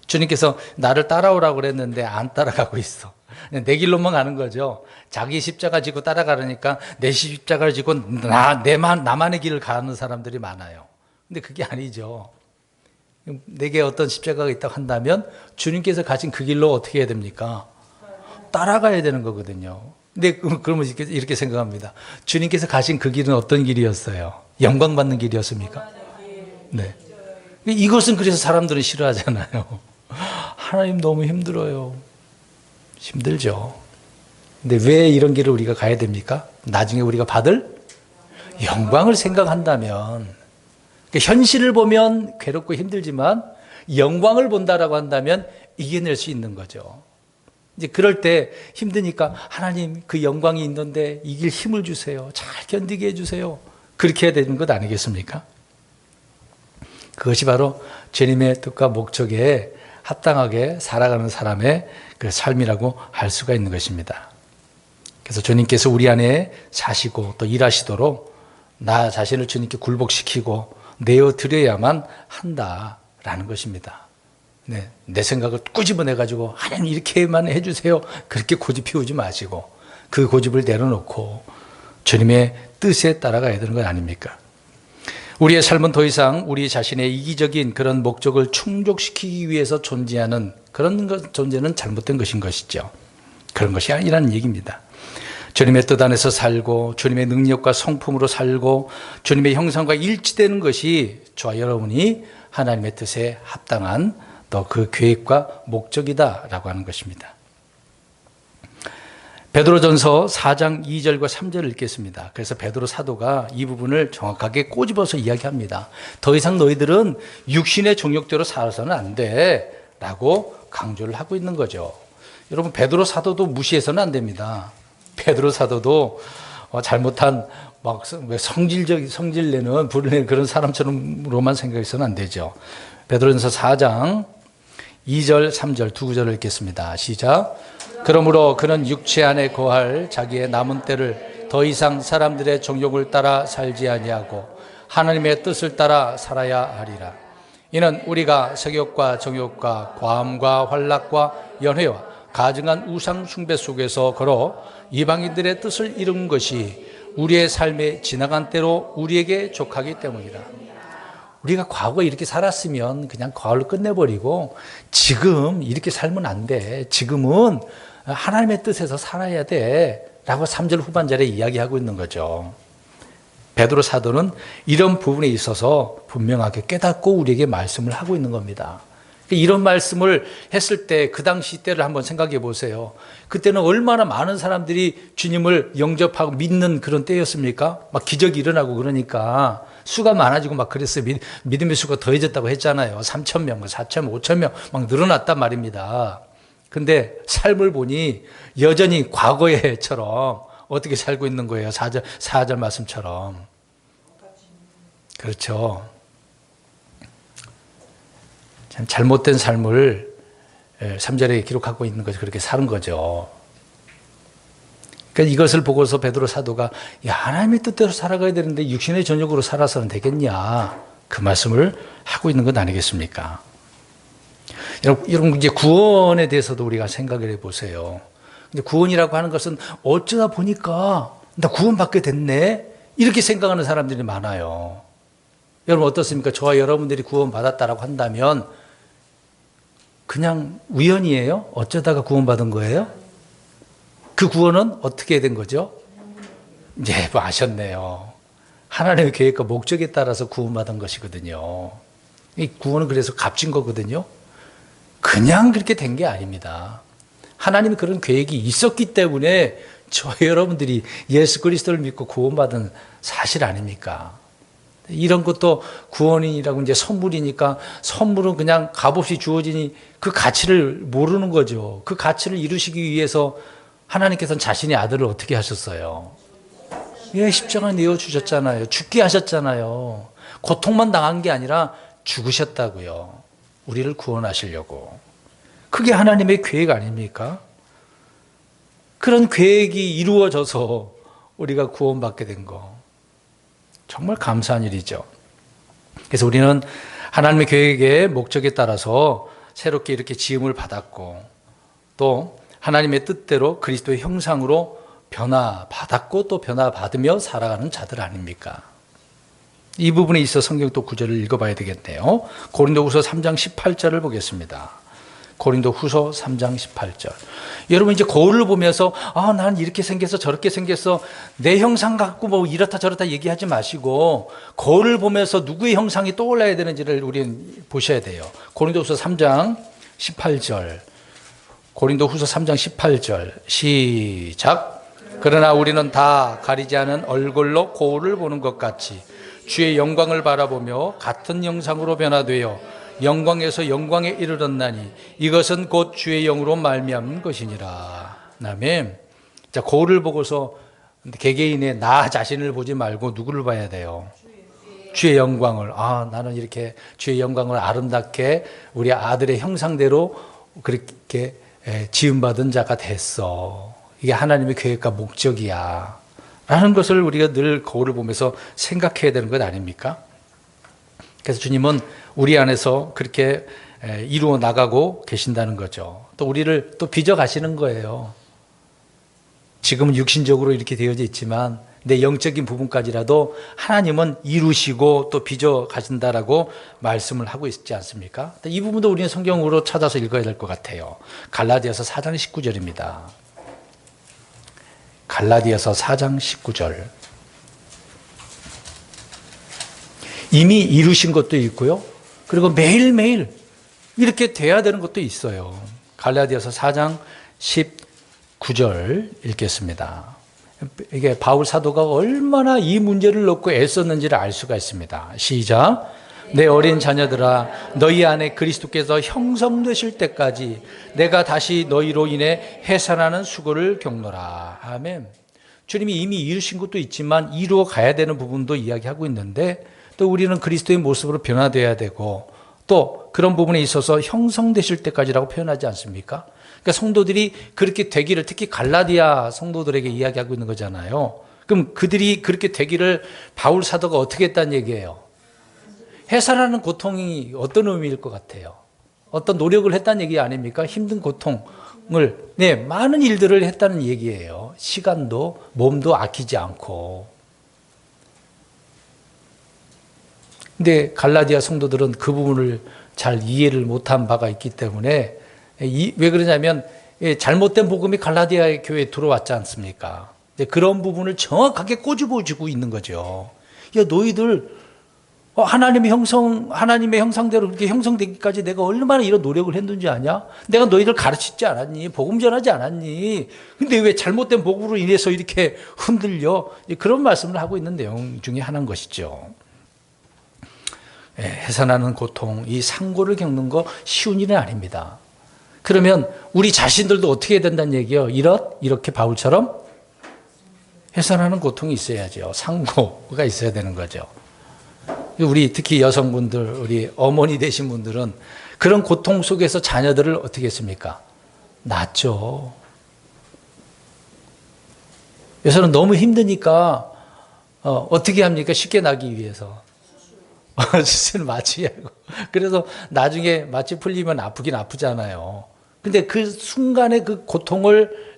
주님께서 나를 따라오라고 그랬는데 안 따라가고 있어. 내 길로만 가는 거죠. 자기 십자가 지고 따라가려니까 내 십자가를 지고 나만의 길을 가는 사람들이 많아요. 근데 그게 아니죠. 내게 어떤 십자가가 있다고 한다면 주님께서 가신 그 길로 어떻게 해야 됩니까? 따라가야 되는 거거든요. 근데 그러면 이렇게 생각합니다. 주님께서 가신 그 길은 어떤 길이었어요? 영광 받는 길이었습니까? 네. 이것은 그래서 사람들은 싫어하잖아요. 하나님 너무 힘들어요. 힘들죠. 근데 왜 이런 길을 우리가 가야 됩니까? 나중에 우리가 받을 영광을 생각한다면, 현실을 보면 괴롭고 힘들지만 영광을 본다라고 한다면 이겨낼 수 있는 거죠. 이제 그럴 때 힘드니까 하나님 그 영광이 있는데 이길 힘을 주세요. 잘 견디게 해주세요. 그렇게 해야 되는 것 아니겠습니까? 그것이 바로 주님의 뜻과 목적에 합당하게 살아가는 사람의 그 삶이라고 할 수가 있는 것입니다. 그래서 주님께서 우리 안에 사시고 또 일하시도록 나 자신을 주님께 굴복시키고 내어드려야만 한다라는 것입니다. 네, 내 생각을 꾸집어내가지고 하나님 이렇게만 해주세요. 그렇게 고집 피우지 마시고 그 고집을 내려놓고 주님의 뜻에 따라가야 되는 것 아닙니까? 우리의 삶은 더 이상 우리 자신의 이기적인 그런 목적을 충족시키기 위해서 존재하는 그런 존재는 잘못된 것인 것이죠. 그런 것이 아니라는 얘기입니다. 주님의 뜻 안에서 살고 주님의 능력과 성품으로 살고 주님의 형상과 일치되는 것이 저와 여러분이 하나님의 뜻에 합당한 또 그 계획과 목적이다라고 하는 것입니다. 베드로전서 4장 2절과 3절을 읽겠습니다. 그래서 베드로 사도가 이 부분을 정확하게 꼬집어서 이야기합니다. 더 이상 너희들은 육신의 종욕대로 살아서는 안 돼 라고 강조를 하고 있는 거죠. 여러분 베드로 사도도 무시해서는 안 됩니다. 베드로 사도도 잘못한 막 성질내는 부르는 그런 사람처럼으로만 생각해서는 안 되죠. 베드로전서 4장 2절 3절 두 구절을 읽겠습니다. 시작. 그러므로 그는 육체 안에 거할 자기의 남은 때를 더 이상 사람들의 정욕을 따라 살지 아니하고 하나님의 뜻을 따라 살아야 하리라. 이는 우리가 sek욕과 정욕과 과함과 환락과 연회와 가증한 우상 숭배 속에서 걸어 이방인들의 뜻을 이룬 것이 우리의 삶의 지나간 때로 우리에게 족하기 때문이라. 우리가 과거에 이렇게 살았으면 그냥 과거를 끝내버리고 지금 이렇게 살면 안 돼. 지금은 하나님의 뜻에서 살아야 돼. 라고 3절 후반절에 이야기하고 있는 거죠. 베드로 사도는 이런 부분에 있어서 분명하게 깨닫고 우리에게 말씀을 하고 있는 겁니다. 이런 말씀을 했을 때 그 당시 때를 한번 생각해 보세요. 그때는 얼마나 많은 사람들이 주님을 영접하고 믿는 그런 때였습니까? 막 기적이 일어나고 그러니까 수가 많아지고 막 그랬어요. 믿음의 수가 더해졌다고 했잖아요. 3,000명, 4,000명, 5,000명 막 늘어났단 말입니다. 근데 삶을 보니 여전히 과거에처럼 어떻게 살고 있는 거예요. 4절 말씀처럼. 그렇죠. 참 잘못된 삶을 3절에 기록하고 있는 거죠. 그렇게 사는 거죠. 그러니까 이것을 보고서 베드로 사도가 야, 하나님의 뜻대로 살아가야 되는데 육신의 전욕으로 살아서는 되겠냐. 그 말씀을 하고 있는 것 아니겠습니까? 여러분 이제 구원에 대해서도 우리가 생각을 해보세요. 근데 구원이라고 하는 것은 어쩌다 보니까 나 구원받게 됐네. 이렇게 생각하는 사람들이 많아요. 여러분 어떻습니까? 저와 여러분들이 구원받았다라고 한다면 그냥 우연이에요? 어쩌다가 구원받은 거예요? 그 구원은 어떻게 된 거죠? 네, 뭐 아셨네요. 하나님의 계획과 목적에 따라서 구원받은 것이거든요. 이 구원은 그래서 값진 거거든요. 그냥 그렇게 된 게 아닙니다. 하나님이 그런 계획이 있었기 때문에 저 여러분들이 예수 그리스도를 믿고 구원받은 사실 아닙니까? 이런 것도 구원이라고 이제 선물이니까 선물은 그냥 값없이 주어지니 그 가치를 모르는 거죠. 그 가치를 이루시기 위해서 하나님께서는 자신의 아들을 어떻게 하셨어요? 예, 십자가에 내어주셨잖아요. 죽게 하셨잖아요. 고통만 당한 게 아니라 죽으셨다고요. 우리를 구원하시려고. 그게 하나님의 계획 아닙니까? 그런 계획이 이루어져서 우리가 구원받게 된 거. 정말 감사한 일이죠. 그래서 우리는 하나님의 계획의 목적에 따라서 새롭게 이렇게 지음을 받았고 또 하나님의 뜻대로 그리스도의 형상으로 변화받았고 또 변화받으며 살아가는 자들 아닙니까? 이 부분에 있어 성경 또 구절을 읽어봐야 되겠네요. 고린도후서 3장 18절을 보겠습니다. 고린도후서 3장 18절. 여러분 이제 거울을 보면서 난 이렇게 생겼어 저렇게 생겼어 내 형상 갖고 뭐 이렇다 저렇다 얘기하지 마시고 거울을 보면서 누구의 형상이 떠올라야 되는지를 우리는 보셔야 돼요. 고린도후서 3장 18절. 고린도후서 3장 18절 시작. 그러나 우리는 다 가리지 않은 얼굴로 거울을 보는 것 같이 주의 영광을 바라보며 같은 형상으로 변화되어 영광에서 영광에 이르렀나니 이것은 곧 주의 영으로 말미암은 것이니라. 아멘. 자, 거울을 보고서 개개인의 나 자신을 보지 말고 누구를 봐야 돼요? 주의 영광을. 나는 이렇게 주의 영광을 아름답게 우리 아들의 형상대로 그렇게 지음받은 자가 됐어. 이게 하나님의 계획과 목적이야. 라는 것을 우리가 늘 거울을 보면서 생각해야 되는 것 아닙니까? 그래서 주님은 우리 안에서 그렇게 이루어 나가고 계신다는 거죠. 또 우리를 또 빚어 가시는 거예요. 지금은 육신적으로 이렇게 되어져 있지만 내 영적인 부분까지라도 하나님은 이루시고 또 빚어 가신다라고 말씀을 하고 있지 않습니까? 이 부분도 우리는 성경으로 찾아서 읽어야 될 것 같아요. 갈라디아서 4장 19절입니다. 갈라디아서 4장 19절. 이미 이루신 것도 있고요. 그리고 매일매일 이렇게 돼야 되는 것도 있어요. 갈라디아서 4장 19절 읽겠습니다. 이게 바울 사도가 얼마나 이 문제를 놓고 애썼는지를 알 수가 있습니다. 시작. 내 어린 자녀들아, 너희 안에 그리스도께서 형성되실 때까지 내가 다시 너희로 인해 해산하는 수고를 겪노라. 아멘. 주님이 이미 이루신 것도 있지만 이루어 가야 되는 부분도 이야기하고 있는데, 또 우리는 그리스도의 모습으로 변화되어야 되고, 또 그런 부분에 있어서 형성되실 때까지라고 표현하지 않습니까? 그러니까 성도들이 그렇게 되기를, 특히 갈라디아 성도들에게 이야기하고 있는 거잖아요. 그럼 그들이 그렇게 되기를 바울 사도가 어떻게 했다는 얘기예요? 해산하는 고통이 어떤 의미일 것 같아요? 어떤 노력을 했다는 얘기 아닙니까? 힘든 고통을, 많은 일들을 했다는 얘기예요. 시간도 몸도 아끼지 않고. 근데 갈라디아 성도들은 그 부분을 잘 이해를 못한 바가 있기 때문에, 왜 그러냐면 잘못된 복음이 갈라디아 교회에 들어왔지 않습니까? 그런 부분을 정확하게 꼬집어주고 있는 거죠. 야, 너희들 하나님의 형상대로 그렇게 형성되기까지 내가 얼마나 이런 노력을 했는지 아냐? 내가 너희들 가르치지 않았니? 복음 전하지 않았니? 근데 왜 잘못된 복음으로 인해서 이렇게 흔들려? 그런 말씀을 하고 있는 내용 중에 하나인 것이죠. 해산하는 고통, 이 상고를 겪는 거 쉬운 일은 아닙니다. 그러면 우리 자신들도 어떻게 해야 된다는 얘기예요? 이렇게 바울처럼 해산하는 고통이 있어야죠. 상고가 있어야 되는 거죠. 우리 특히 여성분들, 우리 어머니 되신 분들은 그런 고통 속에서 자녀들을 어떻게 했습니까? 낳죠. 요새는 너무 힘드니까 어떻게 합니까? 쉽게 나기 위해서. 수술 마취하고. 그래서 나중에 마취 풀리면 아프긴 아프잖아요. 근데 그 순간에 그 고통을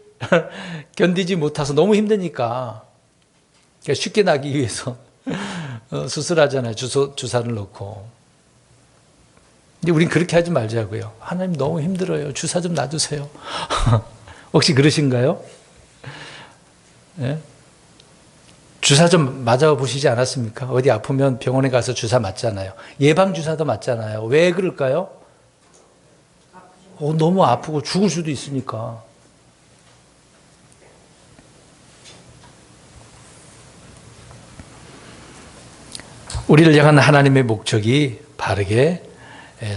견디지 못해서 너무 힘드니까 쉽게 나기 위해서 수술하잖아요. 주사를 넣고. 근데 우린 그렇게 하지 말자고요. 하나님 너무 힘들어요. 주사 좀 놔주세요. 혹시 그러신가요? 네? 주사 좀 맞아보시지 않았습니까? 어디 아프면 병원에 가서 주사 맞잖아요. 예방주사도 맞잖아요. 왜 그럴까요? 너무 아프고 죽을 수도 있으니까. 우리를 향한 하나님의 목적이 바르게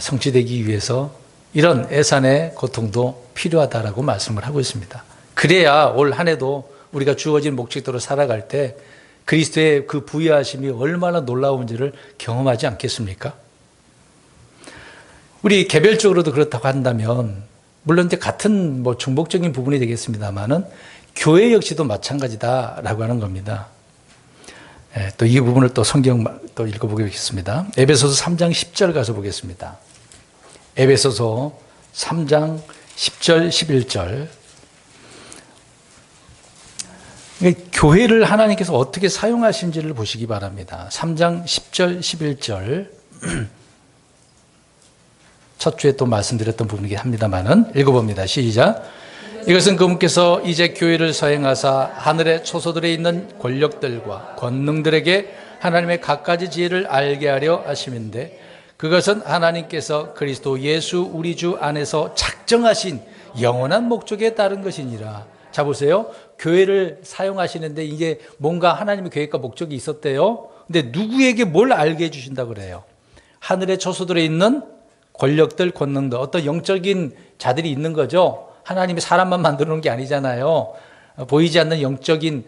성취되기 위해서 이런 애산의 고통도 필요하다라고 말씀을 하고 있습니다. 그래야 올 한 해도 우리가 주어진 목적대로 살아갈 때 그리스도의 그 부유하심이 얼마나 놀라운지를 경험하지 않겠습니까? 우리 개별적으로도 그렇다고 한다면, 물론 이제 같은 중복적인 부분이 되겠습니다만은 교회 역시도 마찬가지다라고 하는 겁니다. 또 이 부분을 또 성경 또 읽어보겠습니다. 에베소서 3장 10절 가서 보겠습니다. 에베소서 3장 10절 11절. 교회를 하나님께서 어떻게 사용하신지를 보시기 바랍니다. 3장 10절 11절. 첫 주에 또 말씀드렸던 부분이긴 합니다만은 읽어봅니다. 시작. 이것은 그분께서 이제 교회를 서행하사 하늘의 초소들에 있는 권력들과 권능들에게 하나님의 갖가지 지혜를 알게 하려 하심인데, 그것은 하나님께서 그리스도 예수 우리 주 안에서 작정하신 영원한 목적에 따른 것이니라. 자, 보세요. 교회를 사용하시는데 이게 뭔가 하나님의 계획과 목적이 있었대요. 근데 누구에게 뭘 알게 해주신다고 그래요? 하늘의 초소들에 있는 권력들, 권능들, 어떤 영적인 자들이 있는 거죠. 하나님이 사람만 만들어 놓은 게 아니잖아요. 보이지 않는 영적인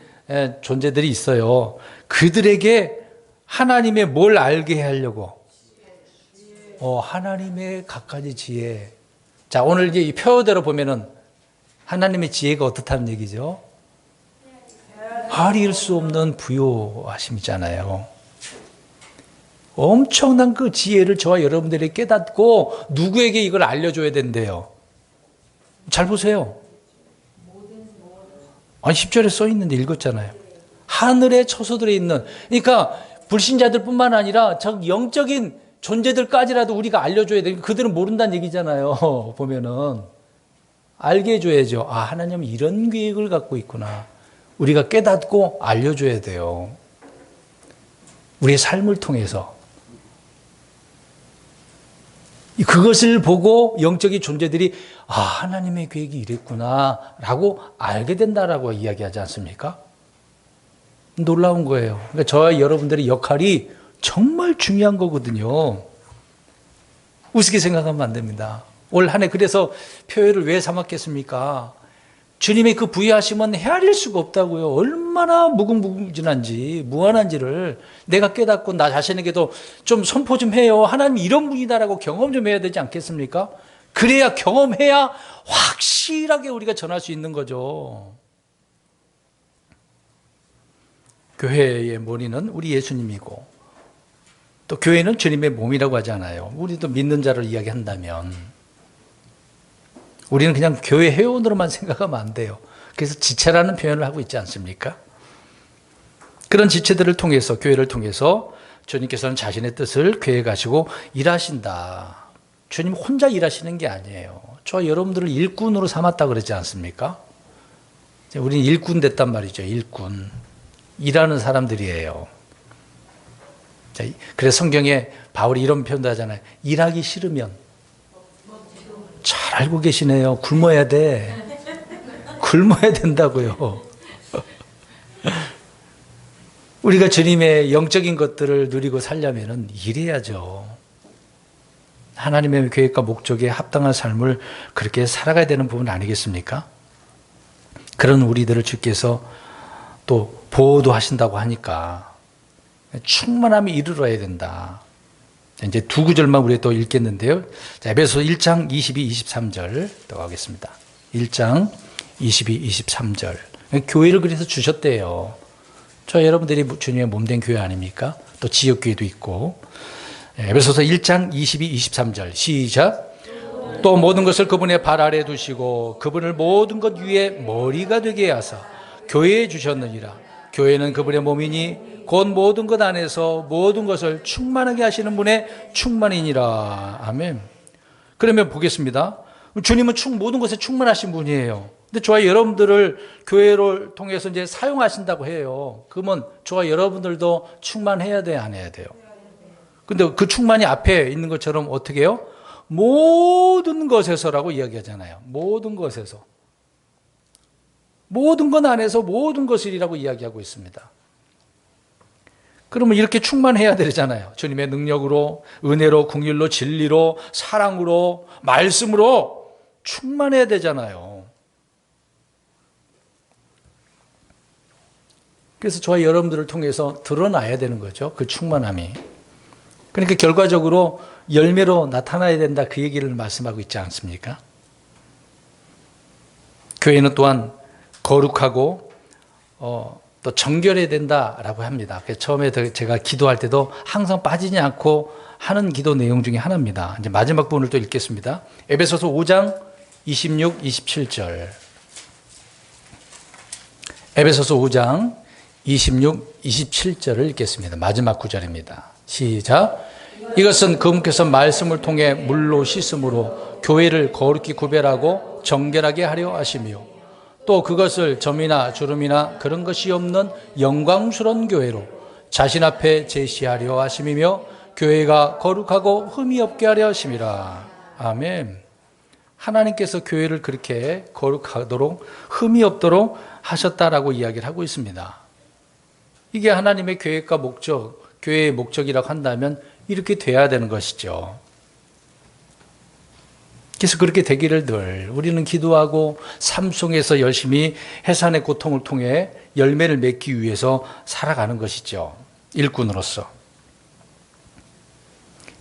존재들이 있어요. 그들에게 하나님의 뭘 알게 하려고? 하나님의 갖가지 지혜. 자, 오늘 이제 이 표어대로 보면은 하나님의 지혜가 어떻다는 얘기죠? 아리일 수 없는 부요하심이잖아요. 엄청난 그 지혜를 저와 여러분들이 깨닫고 누구에게 이걸 알려줘야 된대요. 잘 보세요. 아니 10절에 써 있는데 읽었잖아요. 하늘의 초소들에 있는, 그러니까 불신자들 뿐만 아니라 저 영적인 존재들까지라도 우리가 알려줘야 돼. 그들은 모른다는 얘기잖아요. 보면은 알게 해줘야죠. 아, 하나님은 이런 계획을 갖고 있구나. 우리가 깨닫고 알려줘야 돼요. 우리의 삶을 통해서. 그것을 보고 영적인 존재들이 하나님의 계획이 이랬구나 라고 알게 된다라고 이야기하지 않습니까? 놀라운 거예요. 그러니까 저와 여러분들의 역할이 정말 중요한 거거든요. 우습게 생각하면 안 됩니다. 올 한 해 그래서 표회를 왜 삼았겠습니까? 주님의 그 부여하심은 헤아릴 수가 없다고요. 얼마나 무궁무진한지, 무한한지를 내가 깨닫고 나 자신에게도 좀 선포 좀 해요. 하나님 이런 분이다라고 경험 좀 해야 되지 않겠습니까? 그래야 경험해야 확실하게 우리가 전할 수 있는 거죠. 교회의 머리는 우리 예수님이고 또 교회는 주님의 몸이라고 하잖아요. 우리도 믿는 자를 이야기한다면 우리는 그냥 교회 회원으로만 생각하면 안 돼요. 그래서 지체라는 표현을 하고 있지 않습니까? 그런 지체들을 통해서, 교회를 통해서 주님께서는 자신의 뜻을 교회에 가시고 일하신다. 주님 혼자 일하시는 게 아니에요. 저 여러분들을 일꾼으로 삼았다 그러지 않습니까? 우리는 일꾼 됐단 말이죠. 일꾼. 일하는 사람들이에요. 그래서 성경에 바울이 이런 표현도 하잖아요. 일하기 싫으면. 잘 알고 계시네요. 굶어야 돼. 굶어야 된다고요. 우리가 주님의 영적인 것들을 누리고 살려면 일해야죠. 하나님의 계획과 목적에 합당한 삶을 그렇게 살아가야 되는 부분 아니겠습니까? 그런 우리들을 주께서 또 보호도 하신다고 하니까 충만함이 이르러야 된다. 이제 두 구절만 우리가 또 읽겠는데요. 자, 에베소서 1장 22, 23절 또 가겠습니다. 1장 22, 23절. 교회를 그래서 주셨대요. 저 여러분들이 주님의 몸된 교회 아닙니까? 또 지역교회도 있고. 에베소서 1장 22, 23절 시작. 또 모든 것을 그분의 발 아래 두시고 그분을 모든 것 위에 머리가 되게 하사 교회에 주셨느니라. 교회는 그분의 몸이니 곧 모든 것 안에서 모든 것을 충만하게 하시는 분의 충만이니라. 아멘. 그러면 보겠습니다. 주님은 모든 것에 충만하신 분이에요. 근데 저와 여러분들을 교회를 통해서 이제 사용하신다고 해요. 그러면 저와 여러분들도 충만해야 돼요, 안 해야 돼요? 근데 그 충만이 앞에 있는 것처럼 어떻게 해요? 모든 것에서라고 이야기하잖아요. 모든 것에서. 모든 것 안에서 모든 것이라고 이야기하고 있습니다. 그러면 이렇게 충만해야 되잖아요. 주님의 능력으로, 은혜로, 긍휼로, 진리로, 사랑으로, 말씀으로 충만해야 되잖아요. 그래서 저와 여러분들을 통해서 드러나야 되는 거죠. 그 충만함이. 그러니까 결과적으로 열매로 나타나야 된다, 그 얘기를 말씀하고 있지 않습니까? 교회는 또한 거룩하고 또 정결해야 된다라고 합니다. 처음에 제가 기도할 때도 항상 빠지지 않고 하는 기도 내용 중에 하나입니다. 이제 마지막 부분을 또 읽겠습니다. 에베소서 5장 26, 27절. 에베소서 5장 26, 27절을 읽겠습니다. 마지막 구절입니다. 시작. 이것은 그분께서 말씀을 통해 물로 씻음으로 교회를 거룩히 구별하고 정결하게 하려 하시며 또 그것을 점이나 주름이나 그런 것이 없는 영광스러운 교회로 자신 앞에 제시하려 하심이며 교회가 거룩하고 흠이 없게 하려 하심이라. 아멘. 하나님께서 교회를 그렇게 거룩하도록 흠이 없도록 하셨다라고 이야기를 하고 있습니다. 이게 하나님의 계획과 목적, 교회의 목적이라고 한다면 이렇게 돼야 되는 것이죠. 그래서 그렇게 되기를 늘 우리는 기도하고 삶 속에서 열심히 해산의 고통을 통해 열매를 맺기 위해서 살아가는 것이죠. 일꾼으로서.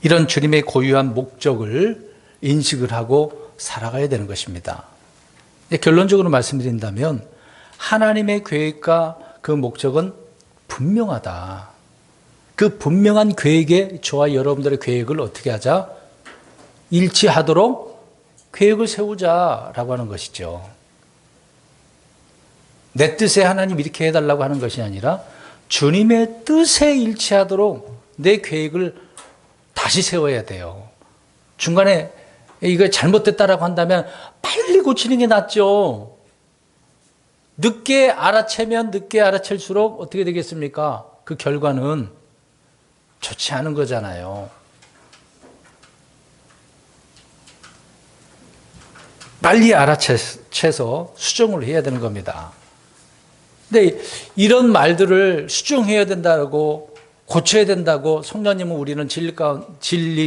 이런 주님의 고유한 목적을 인식을 하고 살아가야 되는 것입니다. 결론적으로 말씀드린다면 하나님의 계획과 그 목적은 분명하다. 그 분명한 계획에 저와 여러분들의 계획을 어떻게 하자? 일치하도록 계획을 세우자라고 하는 것이죠. 내 뜻에 하나님 이렇게 해달라고 하는 것이 아니라 주님의 뜻에 일치하도록 내 계획을 다시 세워야 돼요. 중간에 이거 잘못됐다라고 한다면 빨리 고치는 게 낫죠. 늦게 알아채면 늦게 알아챌수록 어떻게 되겠습니까? 그 결과는 좋지 않은 거잖아요. 빨리 알아채서 수정을 해야 되는 겁니다. 근데 이런 말들을 수정해야 된다고 고쳐야 된다고 성령님은 우리는 진리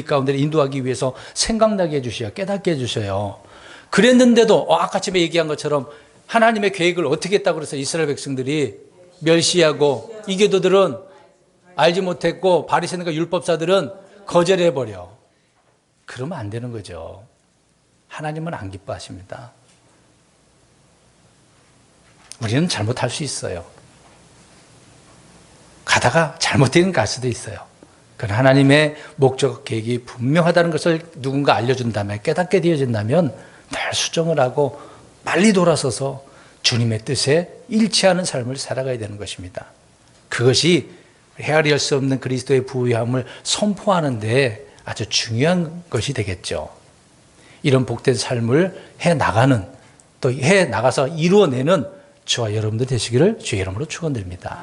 가운데 인도하기 위해서 생각나게 해주셔요. 깨닫게 해주셔요. 그랬는데도 아까 아침에 얘기한 것처럼 하나님의 계획을 어떻게 했다고 그래서 이스라엘 백성들이 멸시하고 이교도들은 알지 못했고 바리새인과 율법사들은 거절해버려. 그러면 안 되는 거죠. 하나님은 안 기뻐하십니다. 우리는 잘못할 수 있어요. 가다가 잘못된 갈 수도 있어요. 그러나 하나님의 목적 계획이 분명하다는 것을 누군가 알려준다면, 깨닫게 되어진다면 늘 수정을 하고 빨리 돌아서서 주님의 뜻에 일치하는 삶을 살아가야 되는 것입니다. 그것이 헤아릴 수 없는 그리스도의 부유함을 선포하는 데 아주 중요한 것이 되겠죠. 이런 복된 삶을 해나가는, 또 해나가서 이루어내는 저와 여러분들 되시기를 주의 이름으로 축원드립니다.